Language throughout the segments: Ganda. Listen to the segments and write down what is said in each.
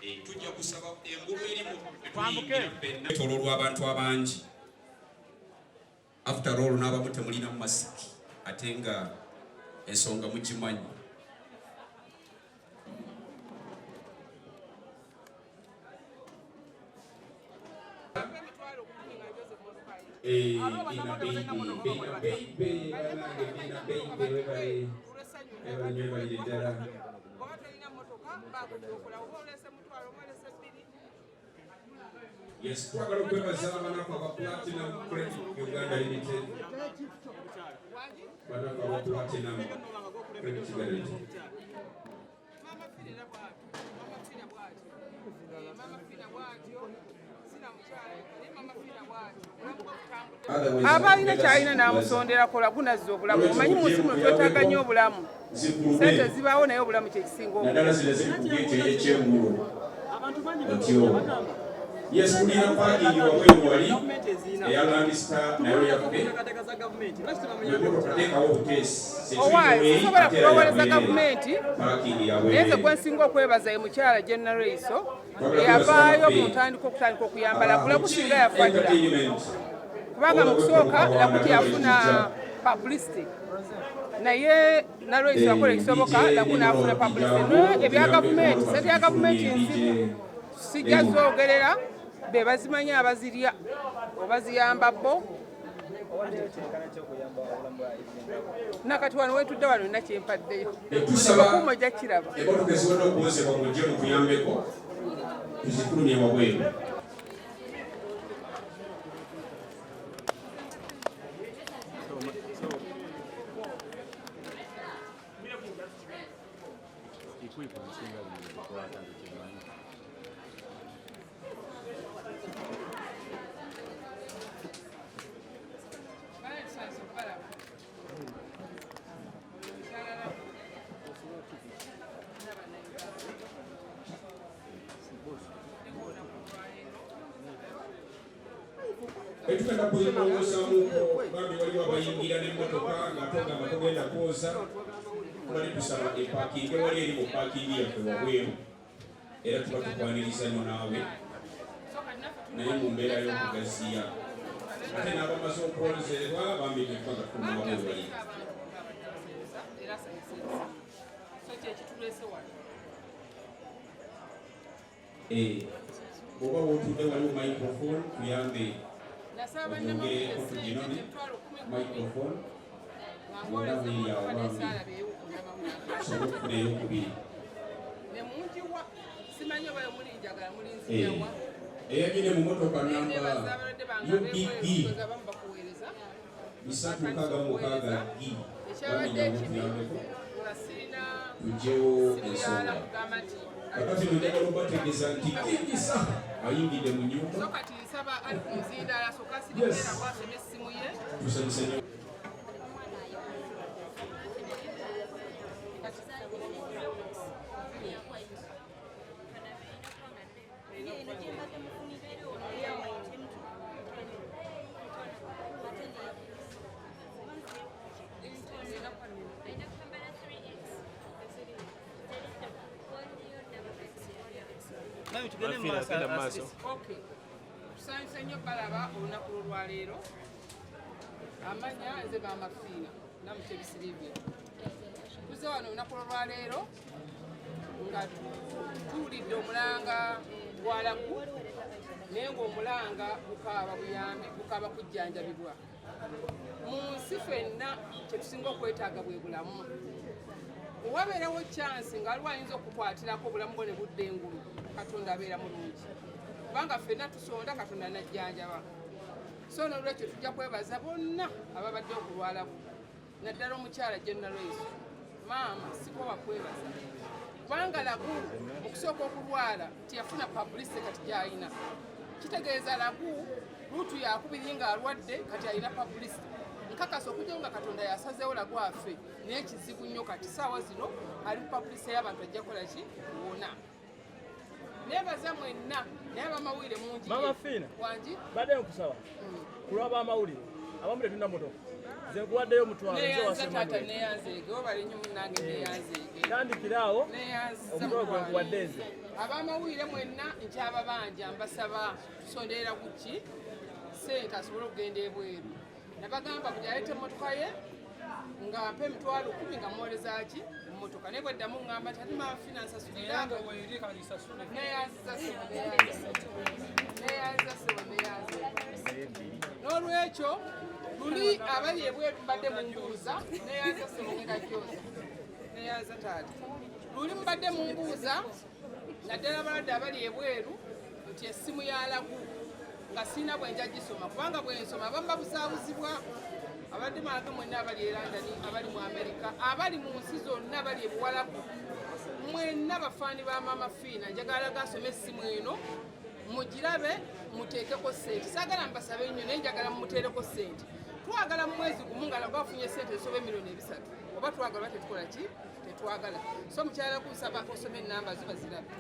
tujja kusaba engulu erimu tololwa abantu abangi after all n'abamu temulina mu masiki ate nga ensonga mukimanyi. Yes, twagala okwebaza abanaku aba Platinum Credit Uganda Limited. Banaku aba Platinum Credit Uganda Limited. Abalina kyalina n'amusondera kola gunazza obulamu omanyi munsi muno twetaaga nnyo obulamu sente zibaawo naye obulamu kyekisinga naddala zino ziri ku geeti ey'ekyengulu otyo. Yes, kulina parking wabweru wali eya Land Star nayo yaffe tuteekawo obuteesi sobola kulowoleza gavumenti naye nze kwensinga okwebaza ye mukyala General Reiso eyavaayo mu okutandika okuyamba Lagu kusinga yafagira kubanga mu kusooka Lagu teyafuna publicity naye Reiso yakola ekisoboka Lagu n'afuna publicity. Ebya gavumenti sente ya gavumenti nzibu sijja zoogerera be bazimanya abazirya obaziyamba bo nakati wano wetudde wano nina kyempaddeyo okuuma ojja kiraba emmotoka eziwona okuwozebwa mujje mukuyambeko tuzifulumye wabweru. Etugenda kuyongoosamu bambi waliwo abayingira n'emmotoka ng'atogamba togenda kwoza tubali tusaba epaakingi wali eri mu paakingi yaffe wabweru era tuba tukwaniriza nnyo naawe naye mu mbeera y'okugaziya ate n'abamaze okwolozerwa bambi netwa nga tuma wabweru wali bw'oba wootudde waliwo microphone tuyambe oyogereko tuginone microphone olabiri awo bambi sobola okufuna ey'okubiri eyagire mu motoka namba UBD 366 G bamenya tuyambeko tujjewo ensonga kakati nojagala obategeeza nti Kingisa ayingidde mu nyumba tusanyuse nnyo. Tusanyuse nnyo balaba olunaku lwaleero amanya nze Maamafiina namutebisiribye tuze wano olunaku lwaleero nga tuwulidde omulanga gwa Lagu naye ng'omulanga gukaaba buyambi gukaaba kujjanjabibwa mu nsi ffenna kyetusinga okwetaaga bwe bulamu owabeerawo chansi ng'aliwo ayinza okukwatirako obulamu bwo ne budda engulu Katonda abeera mulungi kubanga ffenna tusonda Katonda najjanjaba so n'olwekyo tujja kwebaza bonna ababadde okulwalaku naddala omukyala General Reiso maama siko wakwebaza kubanga Lagu okusooka okulwala tiyafuna publicity kati gy'alina kitegeeza Lagu luutu yakubiri ng'alwadde kati alina publicity nkakasa okujjawo nga Katonda yasazeewo Lagu affe naye kizibu nnyo kati saawa zino ali mu publicity y'abantu ajja kukola ki wona nebaza mwenna naye abamawulire mungi Maamafiina wangi badde nkusaba kulwaba amawulire abamu tetulina motoka Ze guwaddeyo mutwalo nze wasemaata neyanzeege obali nnyo munnange neyanzeege tandikirawo omutwalo gwe guwadde nze ab'amawulire mwenna nkyababanja mbasaba tusonderera kuki ssente asobole okugenda ebweru nabagamba buli aleeta emmotoka ye nga mpa emitwalo 10 nga mwolezaki mmotoka naye bweddamu ŋŋamba nti ate maafina nsasulira neyanza sebo neyanze n'olwekyo luli abali ebweru mbadde mumbuuza neyanza sebo ngakyoza neyanza taata luli mbadde mumbuuza naddala abalwadde abali ebweru nti essimu yalagu nga sirina bwenja gisoma kubanga bwensoma abamu babusaabuzibwa abadde mwange mwenna abali e London abali mu Amerika abali mu nsi zonna abali ebuwalabu mwenna bafaani ba maama Fiina njagala gasome essimu eno mugirabe muteekeko ssente saagala mbasabe nnyo naye njagala mumuteereko ssente twagala mu mwezi gumu nga lagwafunye ssente esoba emiliyoni 3 oba twagala oba tetukola ki tetwagala so mukyala kunsaba osoma ennamba zo bazirabe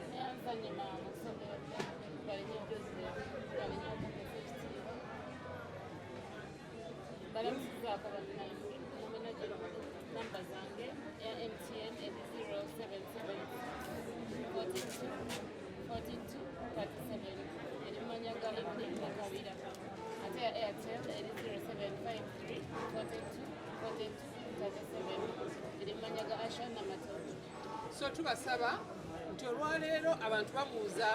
namba zange ya MTN 0774237 erimanya galibni nakabira ate ya Airtel 0753424237 erimanya ga Asha Namatoto. So tubasaba nti olwaleero abantu babuuza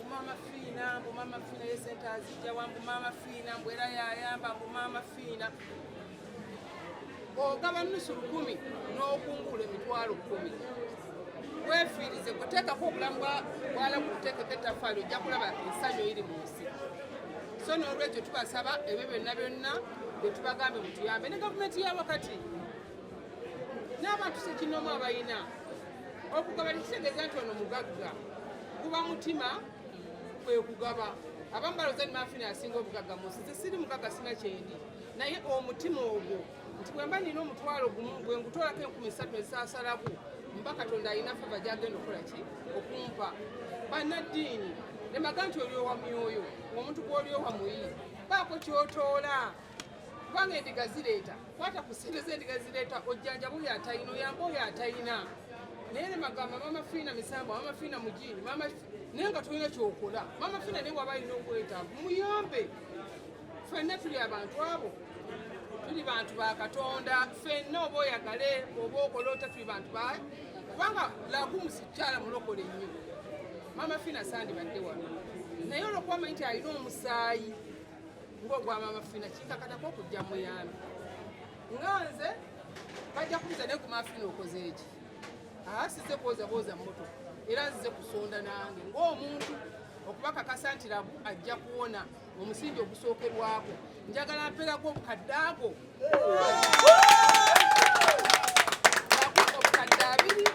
Maama Fiina mbu Maama Fiina ye ssente azijja wambu Maama Fiina mbu era yayamba mbu Maama Fiina ogaba nusu 10 n'okungula emitwalo 10 weefiirize kuteekako obulamu bwala kuteekako ettaffaali ojja kulaba ensanyu eri mu nsi so n'olwekyo tubasaba ebyo byonna byonna bye tubagambe mutuyambe ne gavumenti ya wakati n'abantu sekinomu abayina okugaba tekitegeeza nti ono mugagga guba mutima kwe kugaba abamu balooza ni Maama Fiina asinga obugagga mu nsi siri mugagga sina kyendi naye omutima ogwo nti bwe mba nina omutwalo gumu bwe ngutoolako 3,000 esaasalaku mba Katonda alina feva gyagenda okukola ki okumpa bannaddiini ne mbaga nti oli owa myoyo omuntu gw'oli owa muyi baako kyotoola kubanga endiga zireeta kwata ku ssente z'endiga zireeta ojjanja buli atalina oyamba oyo atalina naye ne bagamba Maama Fiina misambo Maama Fiina mugiini naye nga tolina kyokola Maama Fiina naye waba alina obwetaavu muyambe ffenna tuli abantu abo tuli bantu ba Katonda ffenna oba oyagale oba okola ota tuli bantu ba kubanga lagu musikyala mulokole nnyo Maama Fiina sandibadde wano naye olwokubamanyi nti alina omusaayi ng'ogwa Maama Fiina kikakatako okujja muyambi nga nze bajja kubuuza naye ku Maama Fiina okoze eki size bwoza mmotoka era nzize kusonda nange ng'omuntu okubakakasa nti lagu ajja kuwona omusingi ogusookerwako njagala mperako obukadde ago obukadde 2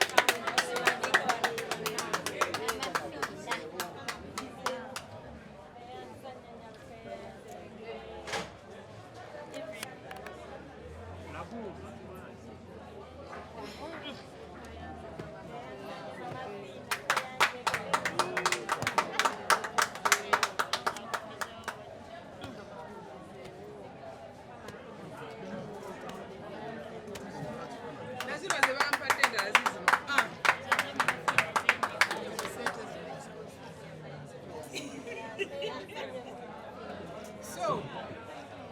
So,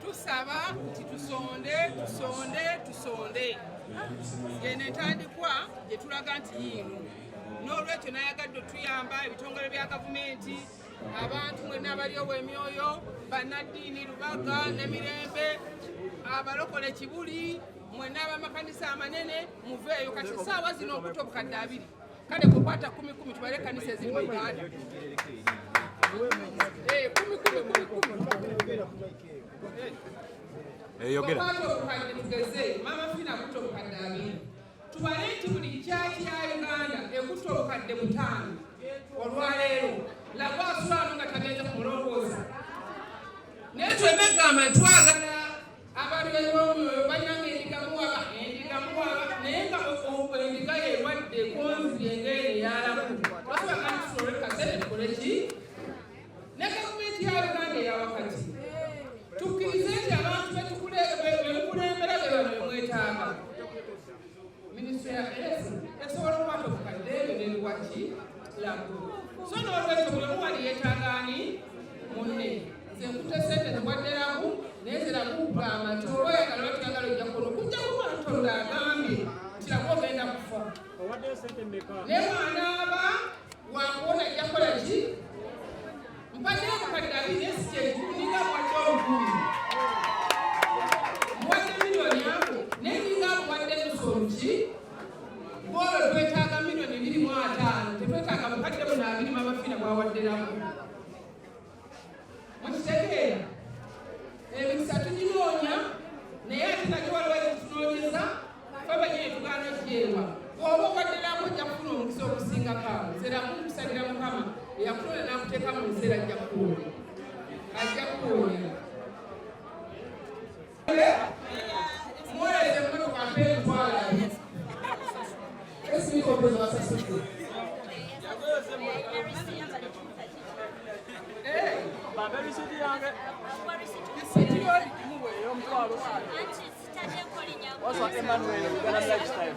tusaba nti tusonde yene entandikwa gye tulaga nti yiino n'olwekyo nayagadde otuyamba ebitongole bya gavumenti abantu mwenna abaliowa emyoyo bannaddiini Lubaga Namirembe abalokole Kibuli mwenna ab'amakanisa amanene muveeyo kati essaawa zino okuta obukadde 2 kale kukwata 10 tubale ekkanisa eziri mu Uganda 10 tugeze Maama Fiina akutta obukadde 2 tubale nti buli kyaki ya Uganda ekutta obukadde 5 olwaleero lagu asulaano nga tagenze ku mulongooza naye twemegamba ntwagala abalioyo balina endigamuwaba naye nga endiga yerwadde konzi engeri eyalaku basobola kantusolole kasente tukole ki ne gavumenti ya Uganda eya wakati tukkirize nti abantu bemukulembera so n'olwekyo buli omu wali yeetaaga ani munne nze nkute sente tewadderaku naye zirakuba amata oba oyagala otuyagala ojja kuno kujja kuba Katonda agambye kiraku ogenda kufa naye bw'anaaba wakuwona ajja kukola ki mpaddeyo mukadde abiri naye si kyekikuninga muwadde olukumi muwadde miliyoni ako naye ninga muwadde nusu oluki bwolwo twetaaga miliyoni 25 tetwetaaga mukadde muno abiri mamafiina bwawadderamu mukitegeera emikisa tuginoonya naye ate nagyo waliwo ekitunoonyeza fe banyeri tugaana kyewa oba owadderamu ojja kufuna omukisa okusingakaawo zeramu nkusalira mukama eyakutonda n'akuteeka mu nseera ajja kuwoonya ajja kuwoonya mwoleze emmotoka mpentwala esimikobozi wasasudde What's what Emmanuel? We're gonna lifestyle.